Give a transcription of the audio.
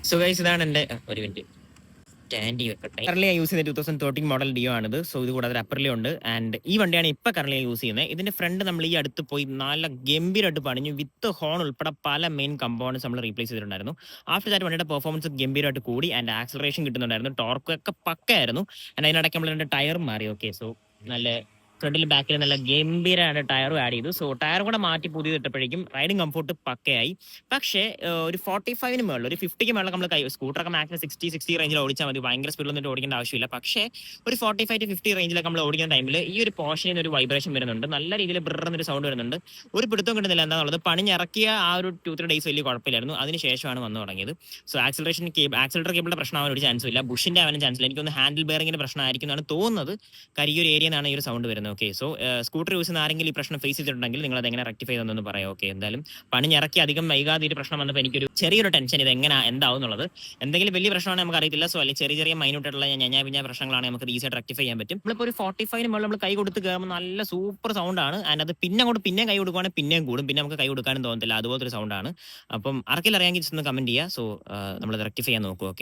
So guys ഇതാണ് എൻ്റെ ഒരു മിനിറ്റ് സ്റ്റാൻഡി വെക്കട്ടെ. കറന്റ് യൂസ് ചെയ്യുന്ന 2013 മോഡൽ ഡിയോ ആണിത്. സോ ഇത് കൂടാതെ അപ്പർലി ഉണ്ട്. ആൻഡ് ഈ വണ്ടിയാണ് ഇപ്പൊ കറന്റ് യൂസ് ചെയ്യുന്നത്. ഇതിന്റെ ഫ്രണ്ട് നമ്മൾ ഈ അടുത്ത് പോയി നല്ല ഗംഭീരമായിട്ട് പണിഞ്ഞു. വിത്ത് ഹോൺ ഉൾപ്പെടെ പല മെയിൻ കമ്പോണൻസ് നമ്മൾ റീപ്ലേസ് ചെയ്തിട്ടുണ്ടായിരുന്നു. ആഫ്റ്റർ ദാറ്റ് വണ്ടിയുടെ പെർഫോമൻസ് ഗംഭീരമായിട്ട് കൂടി ആൻഡ് ആക്സലറേഷൻ കിട്ടുന്നുണ്ടായിരുന്നു. ടോർക്ക് ഒക്കെ പക്കയായിരുന്നു. ആൻഡ് അതിനിടയ്ക്ക് നമ്മൾ രണ്ട് ടയറും മാറി. ഓക്കെ, സോ നല്ല ഫ്രണ്ടിലും ബാക്കിലും നല്ല ഗംഭീരമായിട്ട് ടയറും ആഡ് ചെയ്തു. സോ ടയർ കൂടെ മാറ്റി പുതിയത് ഇട്ടപ്പോഴേക്കും റൈഡിംഗ് കംഫോർട്ട് പക്കയായി. പക്ഷേ ഒരു 45 മുകളിൽ ഒരു 50ക്ക് മുകളിൽ നമ്മൾ സ്കൂട്ടറൊക്കെ മാക്സിമം 60 റേഞ്ചിൽ ഓടിച്ചാൽ മതി. ഭയങ്കര സ്പീഡിലൊന്നും ഓടിക്കേണ്ട ആവശ്യമില്ല. പക്ഷേ ഒരു 45 to 50 റേഞ്ചിലൊക്കെ നമ്മൾ ഓടിക്കുന്ന ടൈമിൽ ഈ ഒരു പോർഷനിൽ ഒരു വൈബ്രേഷൻ വരുന്നുണ്ട്. നല്ല രീതിയിൽ ബ്രന്നൊരു സൗണ്ട് വരുന്നുണ്ട്. ഒരു പിടുത്തം കിട്ടുന്നില്ല. എന്താണെന്നുള്ളത് പണിഞ്ഞിറക്കിയ ആ ഒരു 2-3 ഡേയ്സ് വലിയ കുഴപ്പമില്ലായിരുന്നു. അതിനുശേഷമാണ് വന്നു തുടങ്ങിയത്. സോ ആക്സിലേറ്റർ കേബിളിന്റെ പ്രശ്നമാവാൻ ഒരു ചാൻസും ഇല്ല. ബുഷിന്റെ ആവാനും ചാൻസ് ഇല്ല. എനിക്കൊന്ന് ഹാൻഡിൽ ബെയറിംഗിന്റെ പ്രശ്നമായിരിക്കും എന്നാണ് തോന്നുന്നത്. കാര്യം ഈ ഒരു ഏരിയ നിന്നാണ് ഈ ഒരു സൗണ്ട് വരുന്നത്. ഓക്കെ, സോ സ്കൂട്ടർ യൂസ് ചെയ്യുന്ന ആരെങ്കിലും ഈ പ്രശ്നം ഫേസ് ചെയ്തിട്ടുണ്ടെങ്കിൽ നിങ്ങൾ അത് എങ്ങനെ റെക്ടിഫൈ ചെയ്തെന്ന് പറയാം. ഓക്കെ, എന്തായാലും പണിഞ്ഞിറക്കി അധികം വൈകാതെ ഒരു പ്രശ്നം വന്നപ്പോൾ എനിക്കൊരു ചെറിയൊരു ടെൻഷൻ ഇത് എങ്ങനെ എന്താവും എന്നുള്ളത്. എന്തെങ്കിലും വലിയ പ്രശ്നമാണ് നമുക്ക് അറിയത്തില്ല. സോ അല്ലെങ്കിൽ ചെറിയ ചെറിയ മൈന്യൂട്ട് ആയിട്ടുള്ള ഞാൻ പ്രശ്നങ്ങളാണ് നമുക്ക് ഈസി ആയിട്ട് റെക്ടിഫൈ ചെയ്യാൻ പറ്റും. നമ്മളിപ്പോൾ ഒരു 45 മുകളിൽ നമ്മൾ കൈ കൊടുത്ത് കയറുമ്പോൾ നല്ല സൂപ്പർ സൗണ്ട് ആണ്. ആൻഡ് അത് പിന്നെ അങ്ങോട്ട് പിന്നെയും കൈ കൊടുക്കുവാണെങ്കിൽ പിന്നെയും കൂടും. പിന്നെ നമുക്ക് കൈ കൊടുക്കാനും തോന്നത്തില്ല. അതുപോലത്തെ ഒരു സൗണ്ട് ആണ്. അപ്പം ആർക്കെങ്കിലും അറിയാമെങ്കിൽ ഒന്ന് കമന്റ് ചെയ്യുക. സോ നമ്മളത് റെക്ടിഫൈ ചെയ്യാൻ നോക്കും. ഓക്കെ.